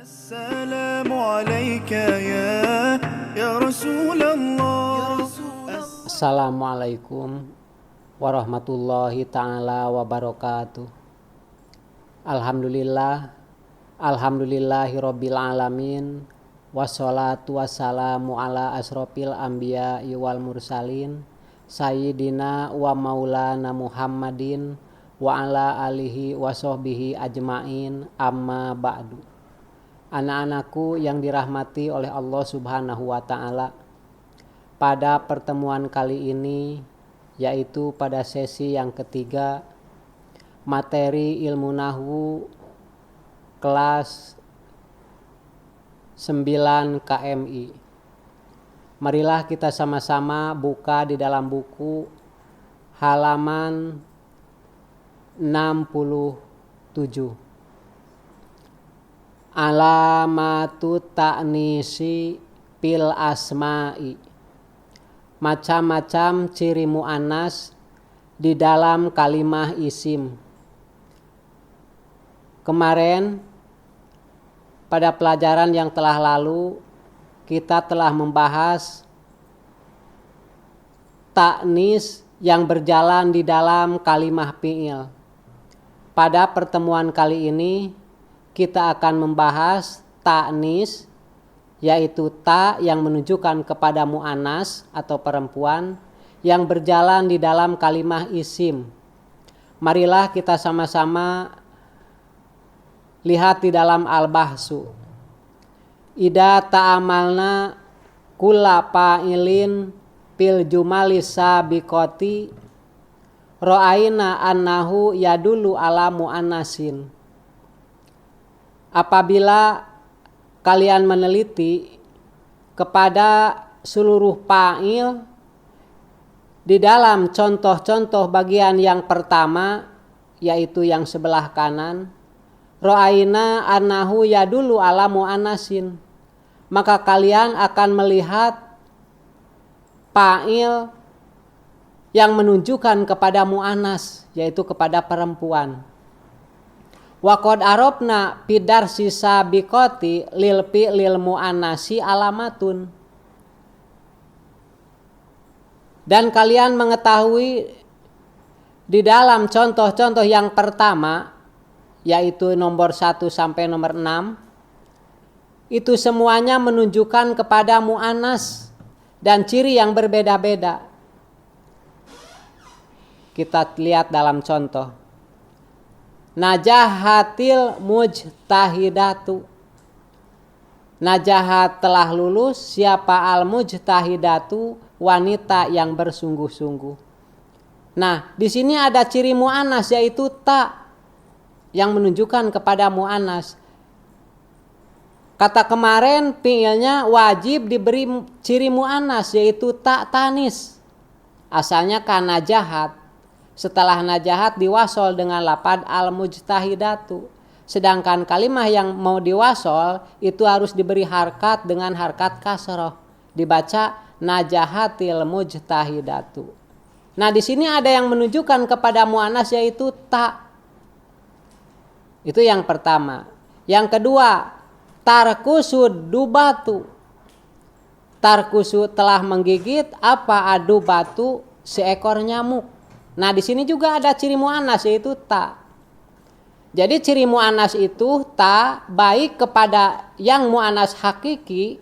السلام عليك يا رسول الله. Assalamualaikum warahmatullahi ta'ala wabarakatuh. Alhamdulillahi rabbil alamin. Wassalatu wassalamu ala asrofil anbiya wal mursalin sayyidina wa maulana Muhammadin wa ala alihi wa sahbihi ajmain, amma ba'du. Anak-anakku yang dirahmati oleh Allah Subhanahu wa ta'ala, pada pertemuan kali ini, yaitu pada sesi yang ketiga, materi ilmu nahwu kelas 9 KMI. Marilah kita sama-sama buka di dalam buku halaman 67. Alamatu ta'nisi pil asma'i. Macam-macam ciri mu'annas di dalam kalimah isim. Kemarin pada pelajaran yang telah lalu kita telah membahas ta'nis yang berjalan di dalam kalimah fi'il. Pada pertemuan kali ini kita akan membahas ta'nis, yaitu ta yang menunjukkan kepada mu'annas atau perempuan yang berjalan di dalam kalimah isim. Marilah kita sama-sama lihat di dalam al-bahsu. Ida ta'amalna kulla fa'ilin fil jumalis sabiqati ra'aina annahu yadullu ala mu'annasin. Apabila kalian meneliti kepada seluruh fa'il di dalam contoh-contoh bagian yang pertama, yaitu yang sebelah kanan, ra'aina annahu yadullu ala mu'annasin, maka kalian akan melihat fa'il yang menunjukkan kepada mu'annas, yaitu kepada perempuan. Wa qad arabna bidar sisa biqoti lil fi'lil mu'annasi alamatun. Dan kalian mengetahui di dalam contoh-contoh yang pertama, yaitu nomor 1 sampai nomor 6, itu semuanya menunjukkan kepada mu'annas dan ciri yang berbeda-beda. Kita lihat dalam contoh. Najahatil mujtahidatu. Najahat telah lulus siapa al mujtahidatu, wanita yang bersungguh-sungguh. Nah, di sini ada ciri mu'annas, yaitu ta yang menunjukkan kepada mu'annas. Kata kemarin fi'ilnya wajib diberi ciri mu'annas, yaitu ta tanis. Asalnya kan najahat. Setelah najahat diwasol dengan lapad al-mujtahidatu. Sedangkan kalimah yang mau diwasol itu harus diberi harkat dengan harkat kasroh. Dibaca najahatil mujtahidatu. Nah, di sini ada yang menunjukkan kepada mu'annas, yaitu ta. Itu yang pertama. Yang kedua, tarkusud dubatu. Tarkusu telah menggigit apa adubatu, seekor nyamuk. Nah, di sini juga ada ciri mu'annas, yaitu ta. Jadi ciri mu'annas itu ta, baik kepada yang mu'annas hakiki,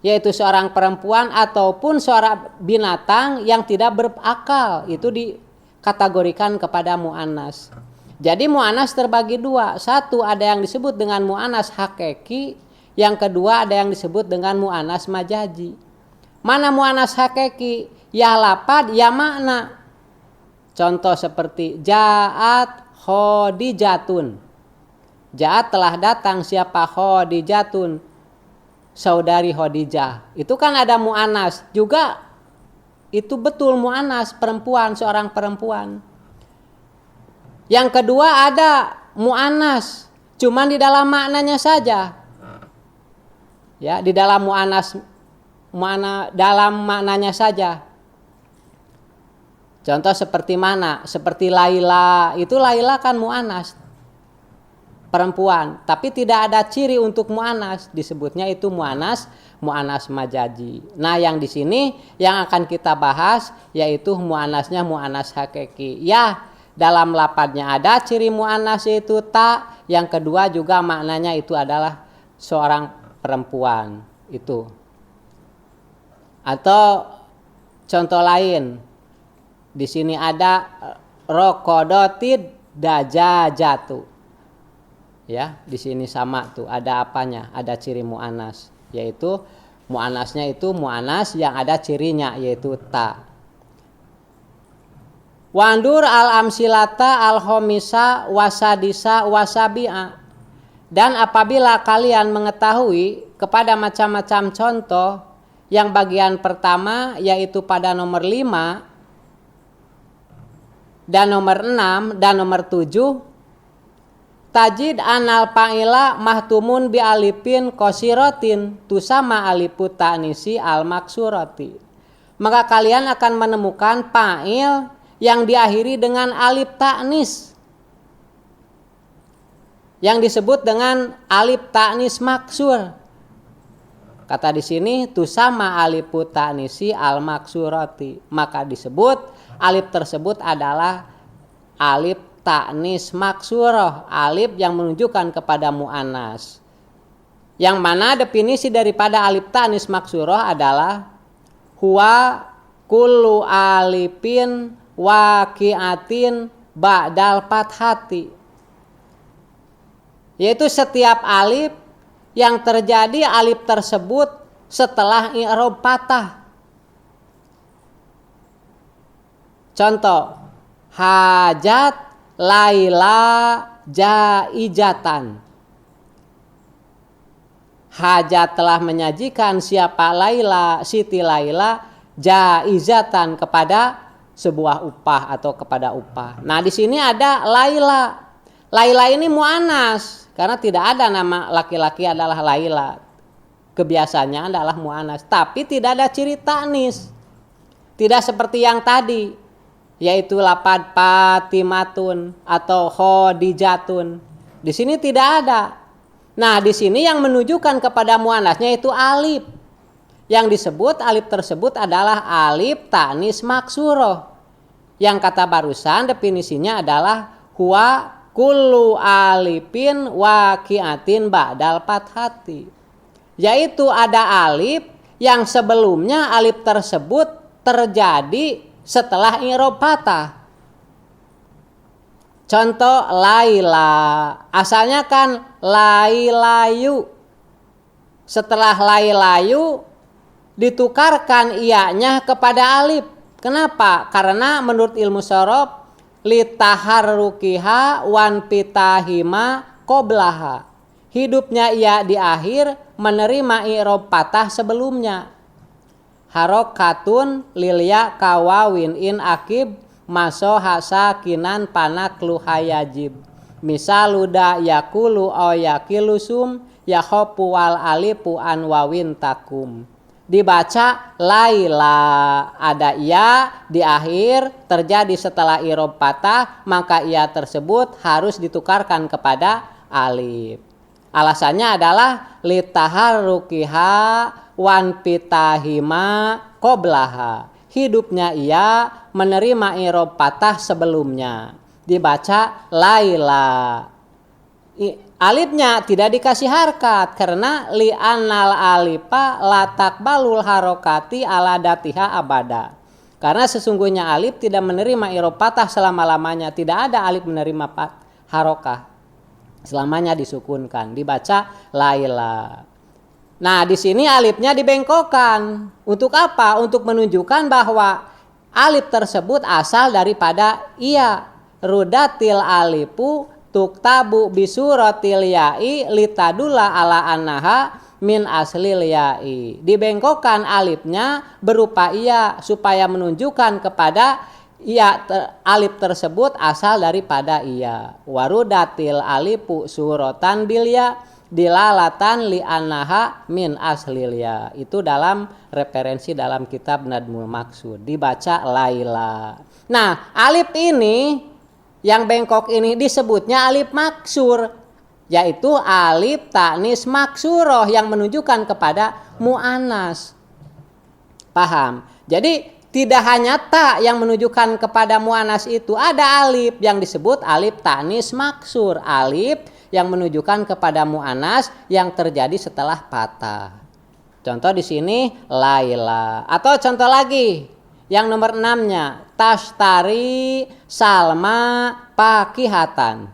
yaitu seorang perempuan, ataupun seorang binatang yang tidak berakal, itu dikategorikan kepada mu'annas. Jadi mu'annas terbagi dua. Satu, ada yang disebut dengan mu'annas hakiki. Yang kedua, ada yang disebut dengan mu'annas majazi. Mana mu'annas hakiki? Ya lapad, ya makna. Contoh seperti ja'at Khadijatun. Ja'at telah datang siapa? Khadijatun, saudari Khadijah. Itu kan ada mu'annas. Juga itu betul mu'annas, perempuan, seorang perempuan. Yang kedua ada mu'annas, cuman di dalam maknanya saja. Ya, di dalam mu'annas, dalam maknanya saja. Contoh seperti mana? Seperti Laila, itu Laila kan mu'annas. perempuan, tapi tidak ada ciri untuk mu'anas, disebutnya itu mu'anas majazi. Nah, yang di sini yang akan kita bahas yaitu mu'anasnya mu'anas hakiki. Ya, dalam lafadznya ada ciri mu'anas yaitu ta, yang kedua juga maknanya itu adalah seorang perempuan itu. Atau contoh lain, di sini ada rokodotid dajajatu. Ya, di sini sama tuh, ada apanya? Ada ciri mu'anas, yaitu mu'anasnya itu mu'anas yang ada cirinya yaitu ta. Wandur al-amsilata al-khomisa wasadisa wasabi'a. Dan apabila kalian mengetahui kepada macam-macam contoh, yang bagian pertama yaitu pada nomor 5 dan nomor 6 dan nomor 7, tajid anal fa'ila mahtumun bi alifin qasirotin tusama alifut ta'nisi al maksurati. Maka kalian akan menemukan fa'il yang diakhiri dengan alif ta'nis, yang disebut dengan alif ta'nis maksur. Kata di sini tusama alifut ta'nisi al maksurati, maka disebut alif tersebut adalah alif ta'nis maksurah, alif yang menunjukkan kepada mu'anas. Yang mana definisi daripada alif ta'nis maksurah adalah huwa kullu alifin waqi'atin ba'dal fathati, yaitu setiap alif yang terjadi alif tersebut setelah i'rab fathah. Contoh, hajat Laila jaijatan. Hajat telah menyajikan siapa Laila, Siti Laila, jaizatan kepada sebuah upah atau kepada upah. Nah, di sini ada Laila. Laila ini mu'anas karena tidak ada nama laki-laki adalah Laila. Kebiasaannya adalah mu'anas, tapi tidak ada ciri ta'nis. Tidak seperti yang tadi, yaitu lapad Fatimatun atau Khadijatun. Di sini tidak ada. Nah, di sini yang menunjukkan kepada muannasnya itu alif. Yang disebut alif tersebut adalah alif ta'nis maksuroh. Yang kata barusan definisinya adalah huwa kullu alifin waqi'atin ba'dal fathati. Yaitu ada alif yang sebelumnya alif tersebut terjadi setelah i'rab fathah. Contoh Laila, asalnya kan Lailayu. Setelah Lailayu ditukarkan iya-nya kepada alif. Kenapa? Karena menurut ilmu sorof litaharrukiha wan pitahima qoblaha. Hidupnya iya di akhir menerima i'rab fathah sebelumnya. Harokatun lilya kawawin in akib maso hasakinan panak luhayajib. Misaluda yakulu o yakilusum yakhopu wal alipu an wawin takum. Dibaca Laila, ada ia di akhir terjadi setelah i'rab fathah, maka ia tersebut harus ditukarkan kepada alif. Alasannya adalah litaharrukiha wan pitahima qoblaha. Hidupnya ia menerima i'rab fathah sebelumnya. Dibaca Laila. Alifnya tidak dikasih harkat karena li'annal alifa la taqbalul harokati ala datiha abada. Karena sesungguhnya alif tidak menerima i'rab fathah selama-lamanya. Tidak ada alif menerima harokah. Selamanya disukunkan. Dibaca Laila. Nah, di sini alifnya dibengkokkan. Untuk apa? Untuk menunjukkan bahwa alif tersebut asal daripada iya. Rudatil alifu tuktabu bisuratil ya'i litadula ala annaha min aslil ya'i. Dibengkokkan alifnya berupa iya supaya menunjukkan kepada iya alif tersebut asal daripada iya. Warudatil alifu suratan bil ya dilalatan li annaha min aslil ya. Itu dalam referensi dalam kitab Nadmul Maqsud. Dibaca Laila. Nah, alif ini yang bengkok ini disebutnya alif maksur. yaitu alif ta'nis maksuroh yang menunjukkan kepada mu'annas. Paham? Jadi tidak hanya ta yang menunjukkan kepada mu'annas itu, ada alif yang disebut alif ta'nis maksur, alif yang menunjukkan kepada mu'annas yang terjadi setelah patah. Contoh di sini Laila, atau contoh lagi yang nomor 6-nya tashtari Salma pakihatan.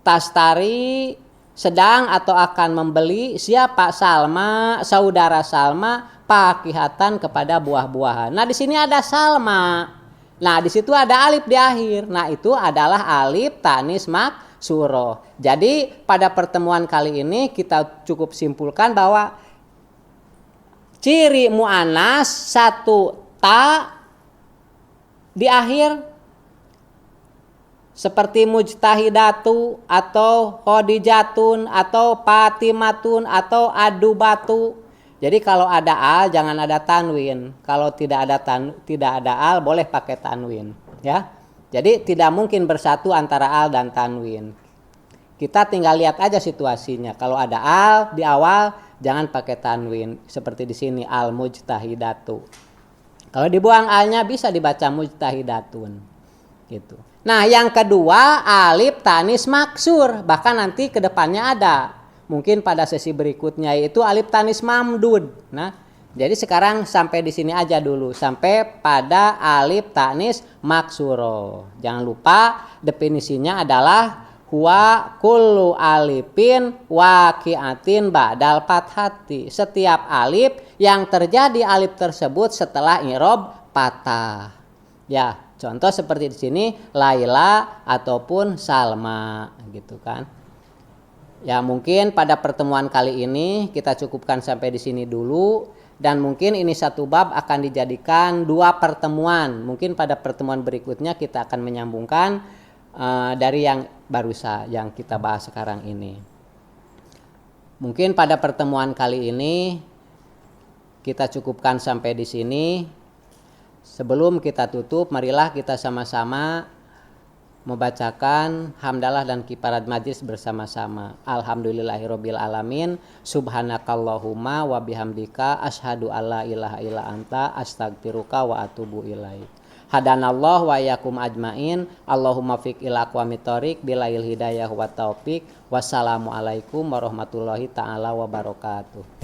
Tashtari sedang atau akan membeli siapa? Salma, saudara Salma, pakihatan kepada buah-buahan. Nah, di sini ada Salma. Nah, di situ ada alif di akhir. Nah, itu adalah alif ta'nis maksuroh. Jadi, pada pertemuan kali ini kita cukup simpulkan bahwa ciri mu'annas satu ta di akhir, seperti mujtahidatu atau khadijatun atau fatimatun atau adubatu. Jadi kalau ada al jangan ada tanwin. Kalau tidak ada al boleh pakai tanwin, ya. Jadi tidak mungkin bersatu antara al dan tanwin. Kita tinggal lihat aja situasinya. Kalau ada al di awal jangan pakai tanwin, seperti di sini al mujtahidatu. Kalau dibuang alnya bisa dibaca mujtahidatun, gitu. Nah, yang kedua alif ta'nis maksur, bahkan nanti ke depannya ada. Mungkin pada sesi berikutnya yaitu alif ta'nis mamdud. Nah, jadi sekarang sampai di sini aja dulu, sampai pada alif ta'nis maksuro. Jangan lupa definisinya adalah huwa kullu alifin waqi'atin ba'dal fathati. Setiap alif yang terjadi alif tersebut setelah i'rab patah. Ya, contoh seperti di sini Laila ataupun Salma, gitu kan. Ya, mungkin pada pertemuan kali ini kita cukupkan sampai di sini dulu, dan mungkin ini satu bab akan dijadikan 2 pertemuan. Mungkin pada pertemuan berikutnya kita akan menyambungkan dari yang barusan yang kita bahas sekarang ini. Mungkin pada pertemuan kali ini kita cukupkan sampai di sini. Sebelum kita tutup, marilah kita sama-sama membacakan hamdalah dan kifarat majlis bersama-sama. Alhamdulillahirabbil alamin, subhanakallahumma wa bihamdika asyhadu alla ilaha illa anta astaghfiruka wa atubu ilaik. Hadanallahu wa iyyakum ajmain. Allahumma fiq ila aqwamit thoriq bilail hidayah wa taufik. Wassalamualaikum warahmatullahi taala wabarakatuh.